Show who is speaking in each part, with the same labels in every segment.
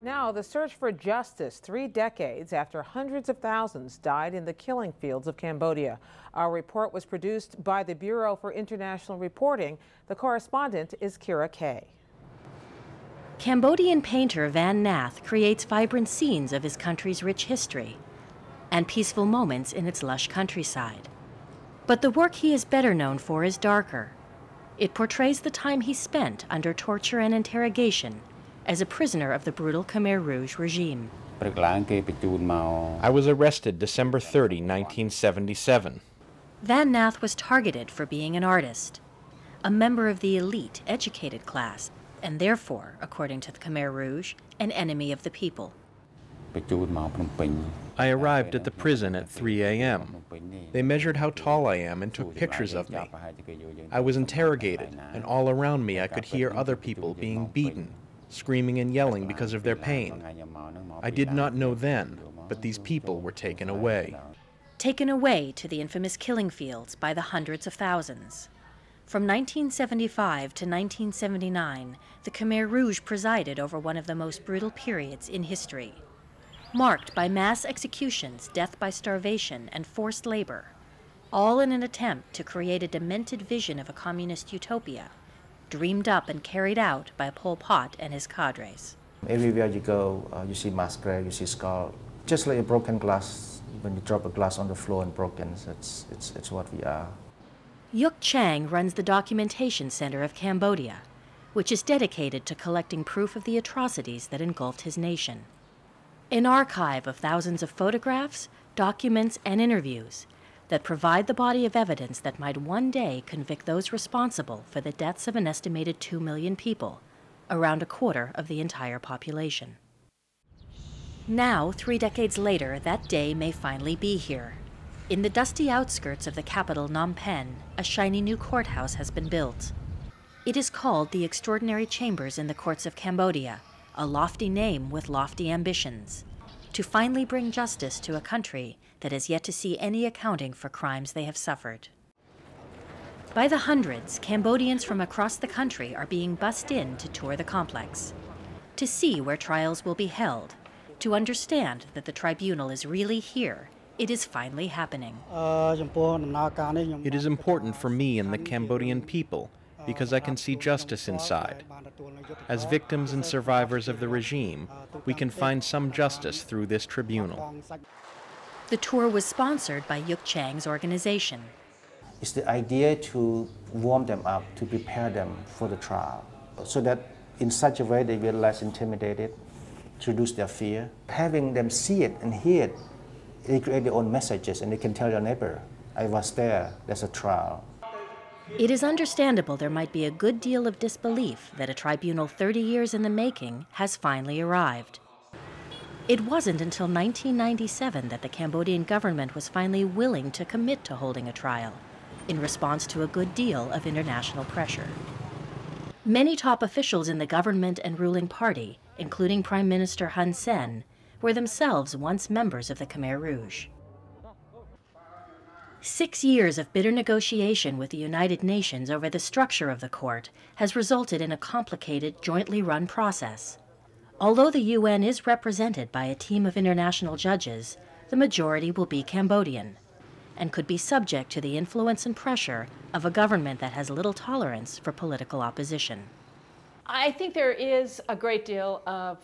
Speaker 1: Now, the search for justice 3 decades after hundreds of thousands died in the killing fields of Cambodia. Our report was produced by the Bureau for International Reporting. The correspondent is Kira Kay.
Speaker 2: Cambodian painter Van Nath creates vibrant scenes of his country's rich history and peaceful moments in its lush countryside. But the work he is better known for is darker. It portrays the time he spent under torture and interrogation as a prisoner of the brutal Khmer Rouge regime.
Speaker 3: I was arrested December 30, 1977.
Speaker 2: Van Nath was targeted for being an artist, a member of the elite, educated class, and therefore, according to the Khmer Rouge, an enemy of the people.
Speaker 3: I arrived at the prison at 3 a.m. They measured how tall I am and took pictures of me. I was interrogated, and all around me I could hear other people being beaten, screaming and yelling because of their pain. I did not know then, but these people were taken away.
Speaker 2: Taken away to the infamous killing fields by the hundreds of thousands. From 1975 to 1979, the Khmer Rouge presided over one of the most brutal periods in history, marked by mass executions, death by starvation, and forced labor, all in an attempt to create a demented vision of a communist utopia, dreamed up and carried out by Pol Pot and his cadres.
Speaker 4: Everywhere you go, you see mass grave, you see skull. Just like a broken glass, when you drop a glass on the floor and broken, it's what we are.
Speaker 2: Yuk Chang runs the Documentation Center of Cambodia, which is dedicated to collecting proof of the atrocities that engulfed his nation. An archive of thousands of photographs, documents, and interviews that provide the body of evidence that might one day convict those responsible for the deaths of an estimated 2 million people, around a quarter of the entire population. Now, 3 decades later, that day may finally be here. In the dusty outskirts of the capital, Phnom Penh, a shiny new courthouse has been built. It is called the Extraordinary Chambers in the Courts of Cambodia, a lofty name with lofty ambitions, to finally bring justice to a country that has yet to see any accounting for crimes they have suffered. By the hundreds, Cambodians from across the country are being bussed in to tour the complex, to see where trials will be held, to understand that the tribunal is really here. It is finally happening.
Speaker 3: It is important for me and the Cambodian people because I can see justice inside. As victims and survivors of the regime, we can find some justice through this tribunal.
Speaker 2: The tour was sponsored by Yuk Chang's organization.
Speaker 4: It's the idea to warm them up, to prepare them for the trial, so that in such a way they will less intimidated, to reduce their fear. Having them see it and hear it, they create their own messages and they can tell their neighbor, I was there, there's a trial.
Speaker 2: It is understandable there might be a good deal of disbelief that a tribunal 30 years in the making has finally arrived. It wasn't until 1997 that the Cambodian government was finally willing to commit to holding a trial, in response to a good deal of international pressure. Many top officials in the government and ruling party, including Prime Minister Hun Sen, were themselves once members of the Khmer Rouge. 6 years of bitter negotiation with the United Nations over the structure of the court has resulted in a complicated, jointly run process. Although the UN is represented by a team of international judges, the majority will be Cambodian and could be subject to the influence and pressure of a government that has little tolerance for political opposition.
Speaker 5: I think there is a great deal of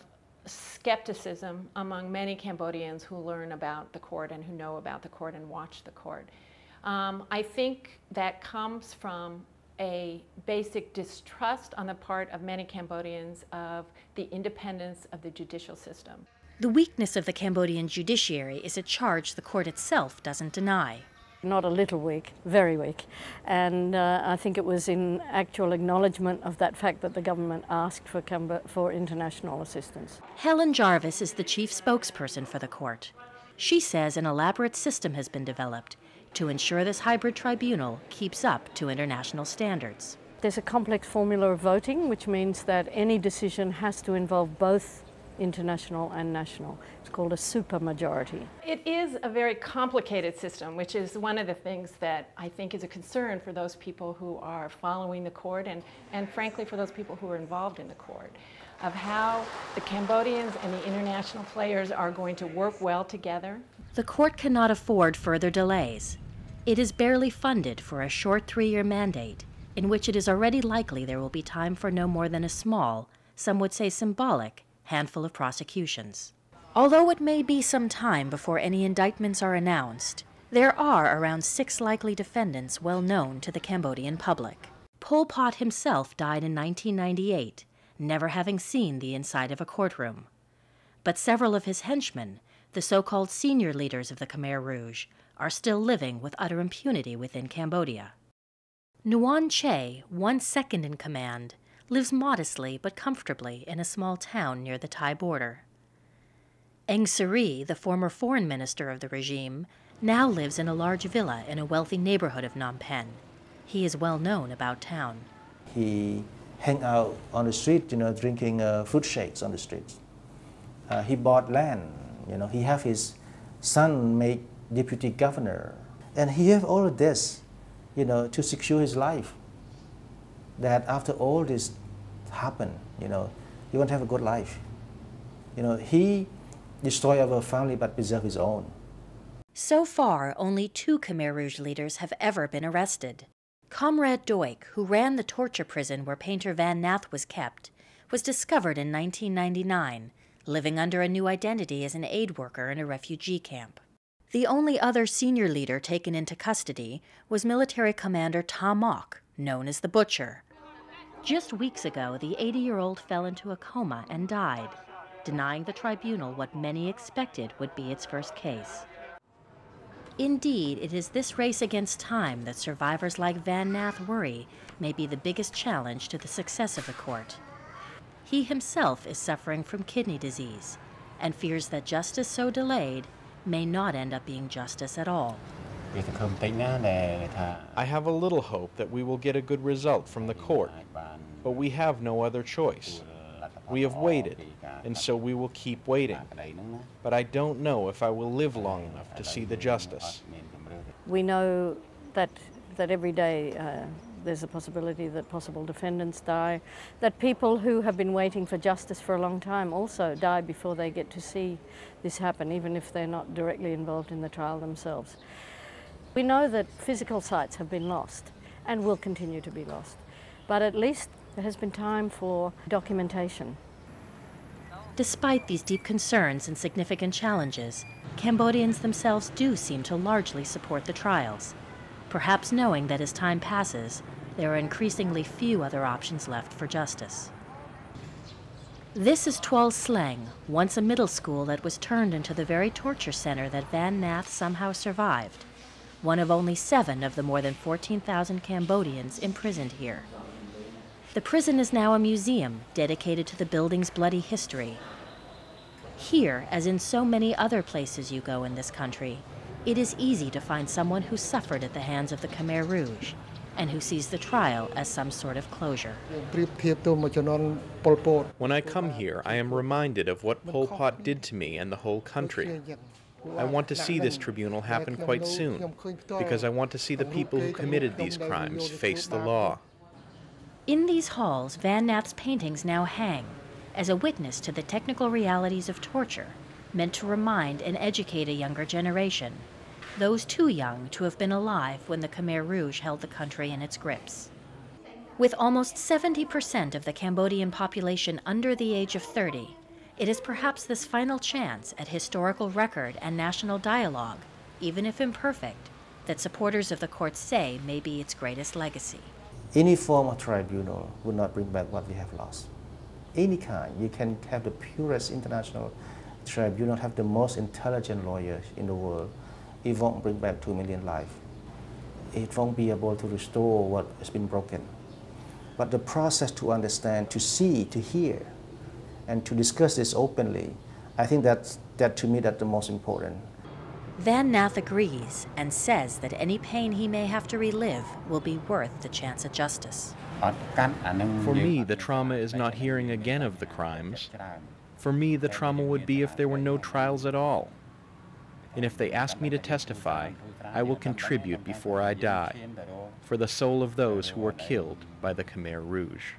Speaker 5: skepticism among many Cambodians who learn about the court and who know about the court and watch the court. I think that comes from a basic distrust on the part of many Cambodians of the independence of the judicial system.
Speaker 2: The weakness of the Cambodian judiciary is a charge the court itself doesn't deny.
Speaker 6: Not a little weak, very weak. And I think it was in actual acknowledgement of that fact that the government asked for international assistance.
Speaker 2: Helen Jarvis is the chief spokesperson for the court. She says an elaborate system has been developed to ensure this hybrid tribunal keeps up to international standards.
Speaker 6: There's a complex formula of voting, which means that any decision has to involve both international and national. It's called a supermajority.
Speaker 5: It is a very complicated system, which is one of the things that I think is a concern for those people who are following the court and frankly for those people who are involved in the court. of how the Cambodians and the international players are going to work well together.
Speaker 2: The court cannot afford further delays. It is barely funded for a short 3-year mandate, in which it is already likely there will be time for no more than a small, some would say symbolic, handful of prosecutions. Although it may be some time before any indictments are announced, there are around 6 likely defendants well known to the Cambodian public. Pol Pot himself died in 1998, never having seen the inside of a courtroom. But several of his henchmen, the so-called senior leaders of the Khmer Rouges, are still living with utter impunity within Cambodia. Nguyen Che, once second in command, lives modestly but comfortably in a small town near the Thai border. Eng Sary, the former foreign minister of the regime, now lives in a large villa in a wealthy neighborhood of Phnom Penh. He is well known about town.
Speaker 4: He hang out on the street, drinking fruit shakes on the streets. He bought land, he have his son made deputy governor. And he have all of this, to secure his life. That after all this happened, he want to have a good life. He destroy our family but preserve his own.
Speaker 2: So far, only 2 Khmer Rouge leaders have ever been arrested. Comrade Doik, who ran the torture prison where painter Van Nath was kept, was discovered in 1999, living under a new identity as an aid worker in a refugee camp. The only other senior leader taken into custody was military commander Ta Mok, known as the Butcher. Just weeks ago, the 80-year-old fell into a coma and died, denying the tribunal what many expected would be its first case. Indeed, it is this race against time that survivors like Van Nath worry may be the biggest challenge to the success of the court. He himself is suffering from kidney disease and fears that justice so delayed may not end up being justice at all.
Speaker 3: I have a little hope that we will get a good result from the court, but we have no other choice. We have waited, and so we will keep waiting. But I don't know if I will live long enough to see the justice.
Speaker 6: We know that every day there's a possibility that possible defendants die, that people who have been waiting for justice for a long time also die before they get to see this happen, even if they're not directly involved in the trial themselves. We know that physical sites have been lost and will continue to be lost, but at least there has been time for documentation.
Speaker 2: Despite these deep concerns and significant challenges, Cambodians themselves do seem to largely support the trials, perhaps knowing that as time passes, there are increasingly few other options left for justice. This is Tuol Sleng, once a middle school that was turned into the very torture center that Van Nath somehow survived, one of only 7 of the more than 14,000 Cambodians imprisoned here. The prison is now a museum dedicated to the building's bloody history. Here, as in so many other places you go in this country, it is easy to find someone who suffered at the hands of the Khmer Rouge and who sees the trial as some sort of closure.
Speaker 3: When I come here, I am reminded of what Pol Pot did to me and the whole country. I want to see this tribunal happen quite soon, because I want to see the people who committed these crimes face the law.
Speaker 2: In these halls, Van Nath's paintings now hang as a witness to the technical realities of torture, meant to remind and educate a younger generation, those too young to have been alive when the Khmer Rouge held the country in its grips. With almost 70% of the Cambodian population under the age of 30, it is perhaps this final chance at historical record and national dialogue, even if imperfect, that supporters of the court say may be its greatest legacy.
Speaker 4: Any form of tribunal would not bring back what we have lost. Any kind. You can have the purest international tribunal, have the most intelligent lawyers in the world. It won't bring back 2 million lives. It won't be able to restore what has been broken. But the process to understand, to see, to hear, and to discuss this openly, I think that to me that's the most important.
Speaker 2: Van Nath agrees and says that any pain he may have to relive will be worth the chance at justice.
Speaker 3: For me, the trauma is not hearing again of the crimes. For me, the trauma would be if there were no trials at all. And if they ask me to testify, I will contribute before I die, for the soul of those who were killed by the Khmer Rouge.